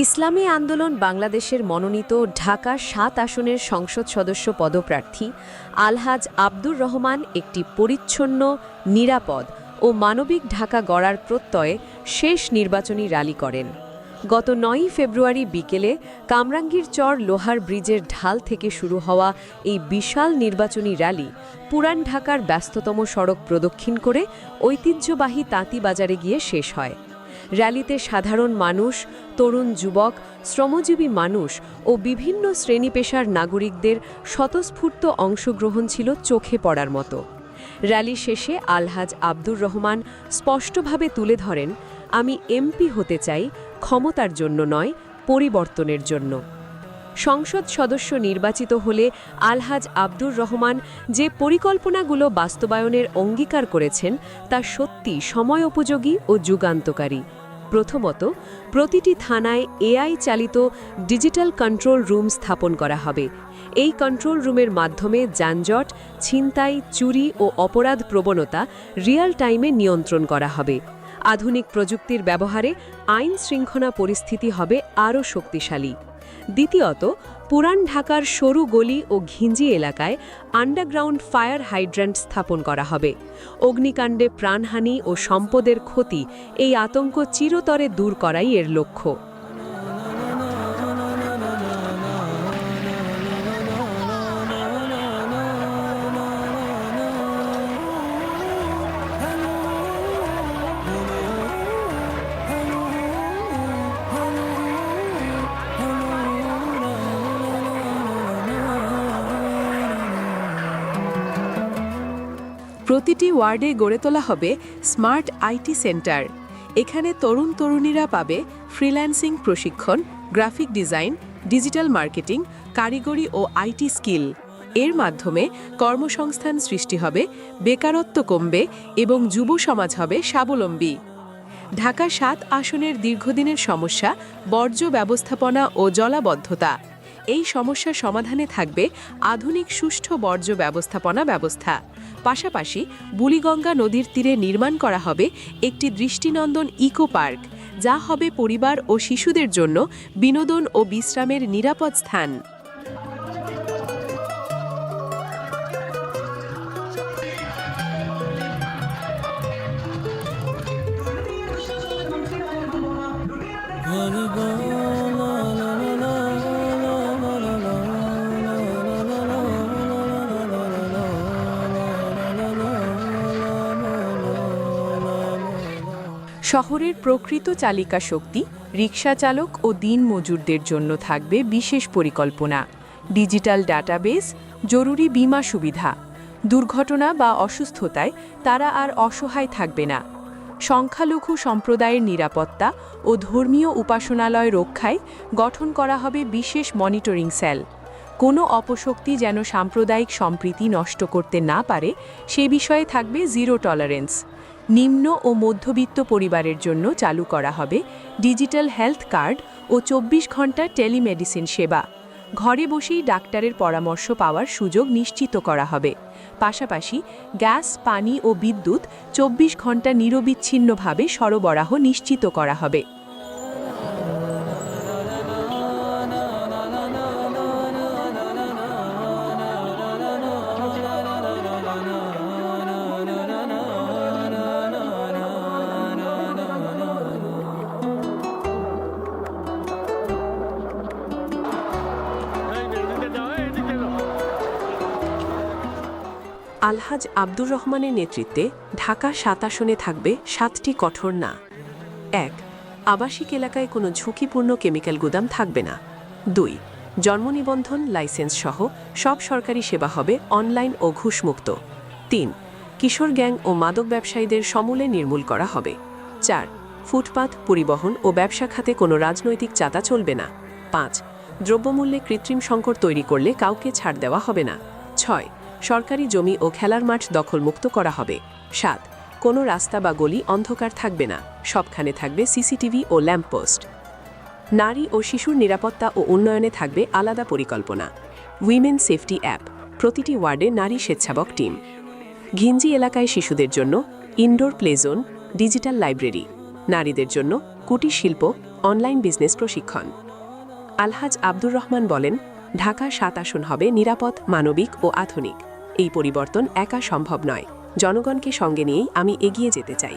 ইসলামী আন্দোলন বাংলাদেশের মনোনীত ঢাকা ৭ আসনের সংসদ সদস্য পদপ্রার্থী আলহাজ আব্দুর রহমান একটি পরিচ্ছন্ন, নিরাপদ ও মানবিক ঢাকা গড়ার প্রত্যয়ে শেষ নির্বাচনী র্যালি করেন। গত ৯ ফেব্রুয়ারি বিকেলে কামরাঙ্গীর চর লোহার ব্রিজের ঢাল থেকে শুরু হওয়া এই বিশাল নির্বাচনী র্যালি পুরান ঢাকার ব্যস্ততম সড়ক প্রদক্ষিণ করে ঐতিহ্যবাহী তাঁতিবাজারে গিয়ে শেষ হয়। র্যালিতে সাধারণ মানুষ, তরুণ যুবক, শ্রমজীবী মানুষ ও বিভিন্ন শ্রেণী পেশার নাগরিকদের স্বতঃস্ফূর্ত অংশগ্রহণ ছিল চোখে পড়ার মতো। র্যালি শেষে আলহাজ আব্দুর রহমান স্পষ্টভাবে তুলে ধরেন, আমি এমপি হতে চাই ক্ষমতার জন্য নয়, পরিবর্তনের জন্য। সংসদ সদস্য নির্বাচিত হলে আলহাজ আব্দুর রহমান যে পরিকল্পনাগুলো বাস্তবায়নের অঙ্গীকার করেছেন তা সত্যি সময়োপযোগী ও যুগান্তকারী। প্রথমত, প্রতিটি থানায় এআই চালিত ডিজিটাল কন্ট্রোল রুম স্থাপন করা হবে। এই কন্ট্রোল রুমের মাধ্যমে যানজট, ছিনতাই, চুরি ও অপরাধ প্রবণতা রিয়েল টাইমে নিয়ন্ত্রণ করা হবে। আধুনিক প্রযুক্তির ব্যবহারে আইন শৃঙ্খলা পরিস্থিতি হবে আরও শক্তিশালী। দ্বিতীয়ত, পুরান ঢাকার সরু গলি ও ঘিঞ্জি এলাকায় আন্ডারগ্রাউন্ড ফায়ার হাইড্র্যান্ট স্থাপন করা হবে। অগ্নিকাণ্ডে প্রাণহানি ও সম্পদের ক্ষতি এই আতঙ্ক চিরতরে দূর করাই এর লক্ষ্য। প্রতিটি ওয়ার্ডে গড়ে তোলা হবে স্মার্ট আইটি সেন্টার। এখানে তরুণ তরুণীরা পাবে ফ্রিল্যান্সিং প্রশিক্ষণ, গ্রাফিক ডিজাইন, ডিজিটাল মার্কেটিং, কারিগরি ও আইটি স্কিল। এর মাধ্যমে কর্মসংস্থান সৃষ্টি হবে, বেকারত্ব কমবে এবং যুব সমাজ হবে স্বাবলম্বী। ঢাকা ৭ আসনের দীর্ঘদিনের সমস্যা বর্জ্য ব্যবস্থাপনা ও জলাবদ্ধতা। এই সমস্যা সমাধানে থাকবে আধুনিক সুষ্ঠু বর্জ্য ব্যবস্থাপনা ব্যবস্থা। পাশাপাশি বুড়িগঙ্গা নদীর তীরে নির্মাণ করা হবে একটি দৃষ্টিনন্দন ইকো পার্ক, যা হবে পরিবার ও শিশুদের জন্য বিনোদন ও বিশ্রামের নিরাপদ স্থান। শহরের প্রকৃত চালিকা শক্তি রিকশা চালক ও দিনমজুরদের জন্য থাকবে বিশেষ পরিকল্পনা, ডিজিটাল ডাটাবেস, জরুরি বীমা সুবিধা। দুর্ঘটনা বা অসুস্থতায় তারা আর অসহায় থাকবে না। সংখ্যালঘু সম্প্রদায়ের নিরাপত্তা ও ধর্মীয় উপাসনালয় রক্ষায় গঠন করা হবে বিশেষ মনিটরিং সেল। কোনো অপশক্তি যেন সাম্প্রদায়িক সম্প্রীতি নষ্ট করতে না পারে সে বিষয়ে থাকবে জিরো টলারেন্স। নিম্ন ও মধ্যবিত্ত পরিবারের জন্য চালু করা হবে ডিজিটাল হেলথ কার্ড ও ২৪ ঘন্টা টেলিমেডিসিন সেবা। ঘরে বসেই ডাক্তারের পরামর্শ পাওয়ার সুযোগ নিশ্চিত করা হবে। পাশাপাশি গ্যাস, পানি ও বিদ্যুৎ ২৪ ঘন্টা নিরবিচ্ছিন্নভাবে সরবরাহ নিশ্চিত করা হবে। আলহাজ আব্দুর রহমানের নেতৃত্বে ঢাকা ৭ আসনে থাকবে ৭টি কঠোর না। ১. আবাসিক এলাকায় কোনো ঝুঁকিপূর্ণ কেমিক্যাল গুদাম থাকবে না। ২. জন্ম নিবন্ধন, লাইসেন্স সহ সব সরকারি সেবা হবে অনলাইন ও ঘুষমুক্ত। ৩. কিশোর গ্যাং ও মাদক ব্যবসায়ীদের সমূলে নির্মূল করা হবে। ৪. ফুটপাত, পরিবহন ও ব্যবসা খাতে কোনো রাজনৈতিক চাঁদা চলবে না। ৫. দ্রব্যমূল্যে কৃত্রিম সংকট তৈরি করলে কাউকে ছাড় দেওয়া হবে না। ৬. সরকারি জমি ও খেলার মাঠ দখলমুক্ত করা হবে। ৭. কোনো রাস্তা বা গলি অন্ধকার থাকবে না, সবখানে থাকবে সিসিটিভি ও ল্যাম্পপোস্ট। নারী ও শিশুর নিরাপত্তা ও উন্নয়নে থাকবে আলাদা পরিকল্পনা। উইমেন সেফটি অ্যাপ, প্রতিটি ওয়ার্ডে নারী স্বেচ্ছাবক টিম। ঘিঞ্জি এলাকায় শিশুদের জন্য indoor play zone, digital library. নারীদের জন্য কুটির শিল্প, অনলাইন বিজনেস প্রশিক্ষণ। আলহাজ আব্দুর রহমান বলেন, ঢাকা ৭ আসন হবে নিরাপদ, মানবিক ও আধুনিক। এই পরিবর্তন একা সম্ভব নয়। জনগণকে সঙ্গে নিয়েই আমি এগিয়ে যেতে চাই।